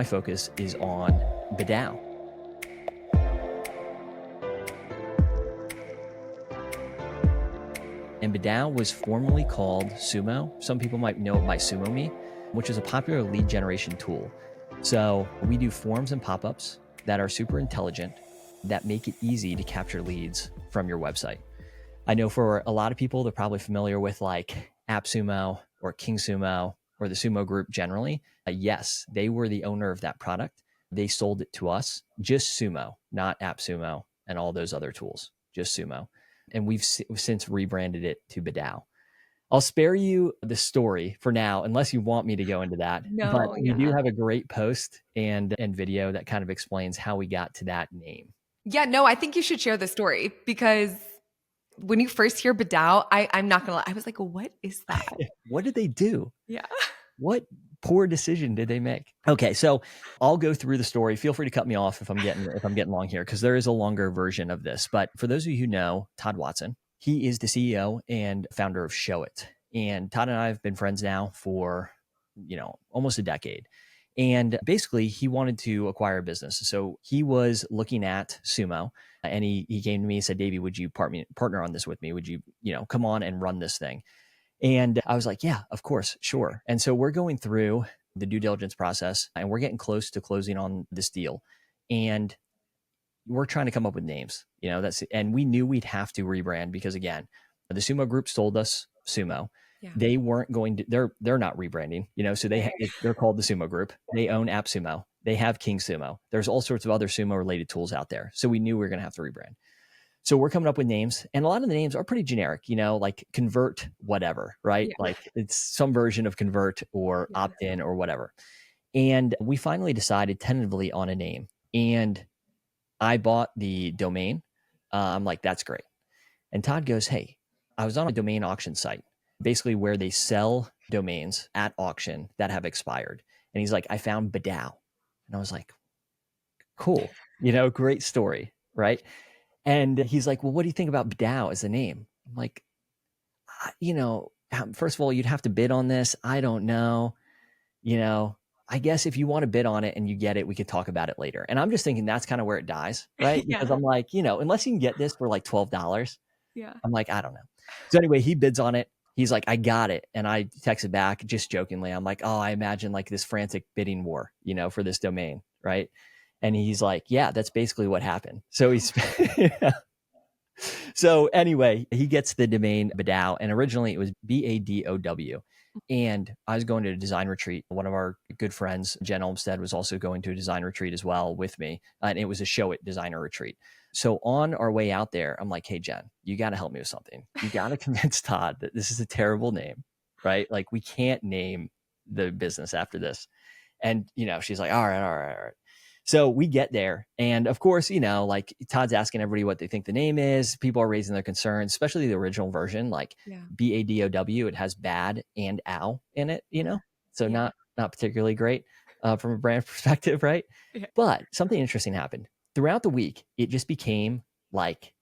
My focus is on BDOW. And BDOW was formerly called Sumo. Some people might know it by Sumo Me, which is a popular lead generation tool. So we do forms and pop-ups that are super intelligent, that make it easy to capture leads from your website. I know for a lot of people, they're probably familiar with like AppSumo or King Sumo or the Sumo group generally. Yes, they were the owner of that product. They sold it to us, just Sumo, not AppSumo and all those other tools, just Sumo. And we've since rebranded it to BDOW. I'll spare you the story for now, unless you want me to go into that. But No, we do yeah. have a great post and video that kind of explains how we got to that name. Yeah, no, I think you should share the story because when you first hear BDOW, I'm not gonna lie, I was like, what is that? What did they do? Yeah. What poor decision did they make? Okay, so I'll go through the story. Feel free to cut me off if I'm getting long here, because there is a longer version of this. But for those of you who know Todd Watson, he is the CEO and founder of Show It. And Todd and I have been friends now for, almost a decade. And basically, he wanted to acquire a business. So he was looking at Sumo, and he came to me and said, Davey, would you partner on this with me? Would you, come on and run this thing? And I was like, yeah, of course, sure. And so we're going through the due diligence process and we're getting close to closing on this deal. And we're trying to come up with names, and we knew we'd have to rebrand because again, the Sumo group sold us Sumo. Yeah. They weren't going to, they're not rebranding, so they're called the Sumo group. They own AppSumo. They have King Sumo. There's all sorts of other Sumo related tools out there. So we knew we were going to have to rebrand. So we're coming up with names, and a lot of the names are pretty generic, like convert whatever, right? Yeah. Like it's some version of convert or opt in or whatever. And we finally decided tentatively on a name, and I bought the domain. I'm like, that's great. And Todd goes, hey, I was on a domain auction site, basically where they sell domains at auction that have expired. And he's like, I found BDOW. And I was like, cool, great story, right? And he's like, well, what do you think about BDOW as a name? I'm like, first of all, you'd have to bid on this. I don't know. I guess if you want to bid on it and you get it, we could talk about it later. And I'm just thinking that's kind of where it dies, right? Yeah. Because I'm like, unless you can get this for like $12, Yeah. I'm like, I don't know. So anyway, he bids on it. He's like, I got it. And I texted back just jokingly. I'm like, oh, I imagine like this frantic bidding war, for this domain, right? And he's like, yeah, that's basically what happened. So he's, so anyway, he gets the domain BDOW, and originally it was BADOW. And I was going to a design retreat. One of our good friends, Jen Olmstead, was also going to a design retreat as well with me. And it was a Show It designer retreat. So on our way out there, I'm like, hey, Jen, you got to help me with something. You got to convince Todd that this is a terrible name, right? Like we can't name the business after this. And, she's like, all right. So we get there. And of course, like Todd's asking everybody what they think the name is. People are raising their concerns, especially the original version, like BADOW. It has bad and ow in it, so not particularly great from a brand perspective, right? Yeah. But something interesting happened. Throughout the week, it just became like,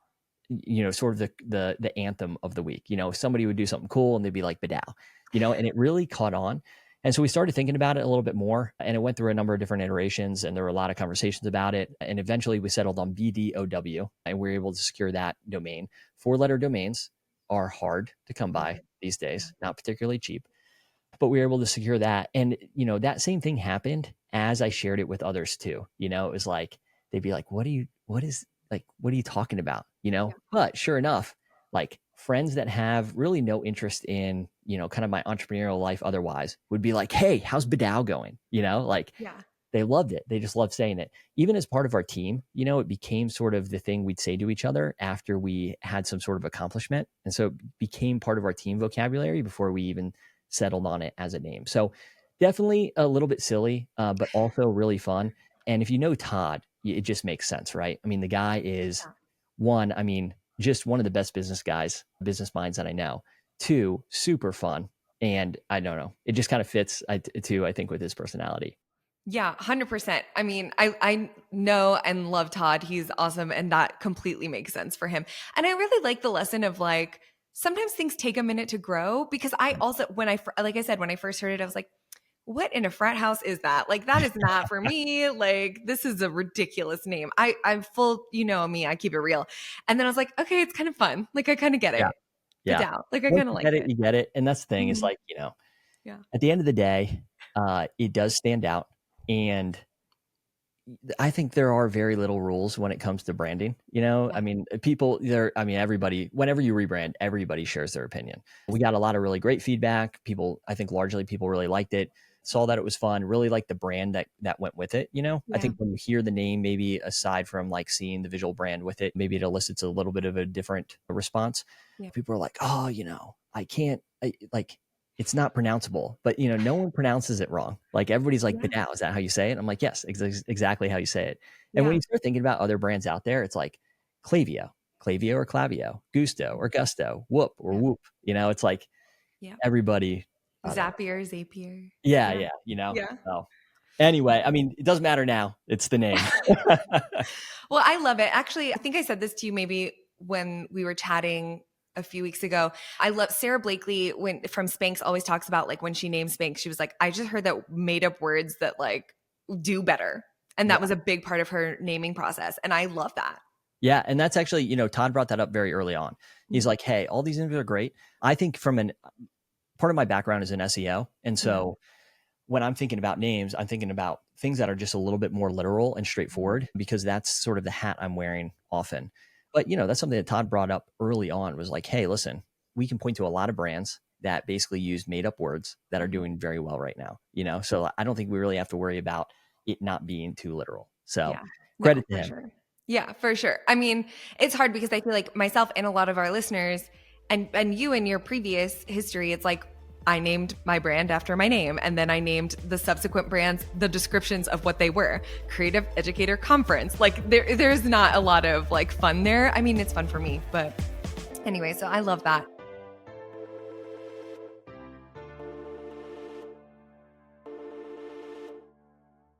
sort of the anthem of the week. Somebody would do something cool and they'd be like BDOW, and it really caught on. And so we started thinking about it a little bit more, and it went through a number of different iterations, and there were a lot of conversations about it. And eventually we settled on BDOW, and we were able to secure that domain. 4-letter domains are hard to come by these days, not particularly cheap, but we were able to secure that. And, that same thing happened as I shared it with others too. It was like, they'd be like, what are you talking about? But sure enough, like friends that have really no interest in, kind of my entrepreneurial life otherwise would be like, hey, how's BDOW going? They loved it. They just loved saying it. Even as part of our team, it became sort of the thing we'd say to each other after we had some sort of accomplishment. And so it became part of our team vocabulary before we even settled on it as a name. So definitely a little bit silly, but also really fun. And if you know Todd, it just makes sense, right? I mean, the guy is just one of the best business minds that I know. 2, super fun. And I don't know, it just kind of fits too, I think, with his personality. Yeah, 100%. I mean, I know and love Todd. He's awesome. And that completely makes sense for him. And I really like the lesson of like, sometimes things take a minute to grow, because I also, like I said, when I first heard it, I was like, what in a frat house is that? Like, that is not for me. Like, this is a ridiculous name. I'm full, you know me, I keep it real. And then I was like, okay, it's kind of fun. Like, I kind of get Yeah. it. Yeah. BDOW. Like, I Once kind of you like get it, it. you get it. And that's the thing is Mhm. like, Yeah. at the end of the day, it does stand out. And I think there are very little rules when it comes to branding. Yeah. I mean, everybody, whenever you rebrand, everybody shares their opinion. We got a lot of really great feedback. I think largely people really liked it, saw that it was fun, really liked the brand that went with it. I Yeah. think when you hear the name, maybe aside from like seeing the visual brand with it, maybe it elicits a little bit of a different response. Yeah. People are like, oh, I can't, like, it's not pronounceable, but no one pronounces it wrong. Like everybody's like, Yeah. "Bidao, is that how you say it?" I'm like, "Yes, exactly how you say it." And when Yeah. you start thinking about other brands out there, it's like Clavio, Clavio or Clavio, Gusto or Gusto, Whoop or Yeah. Whoop. It's like Yeah. everybody. I don't know. Zapier. Yeah, Yeah. yeah. Yeah. So anyway, I mean, it doesn't matter now. It's the name. Well, I love it. Actually, I think I said this to you maybe when we were chatting a few weeks ago. I love Sarah Blakely from Spanx always talks about like when she named Spanx, she was like, I just heard that made up words that like do better. And Yeah. that was a big part of her naming process. And I love that. Yeah. And that's actually, Todd brought that up very early on. He's like, hey, all these names are great. I think from part of my background is in SEO. And so when I'm thinking about names, I'm thinking about things that are just a little bit more literal and straightforward because that's sort of the hat I'm wearing often. But, that's something that Todd brought up early on was like, hey, listen, we can point to a lot of brands that basically use made up words that are doing very well right now, So I don't think we really have to worry about it not being too literal. So Yeah. No, credit to for him. sure. Yeah, for sure. I mean, it's hard because I feel like myself and a lot of our listeners and you in your previous history, it's like I named my brand after my name and then I named the subsequent brands the descriptions of what they were. Creative Educator Conference. Like there's not a lot of like fun there. I mean, it's fun for me, but anyway, so I love that.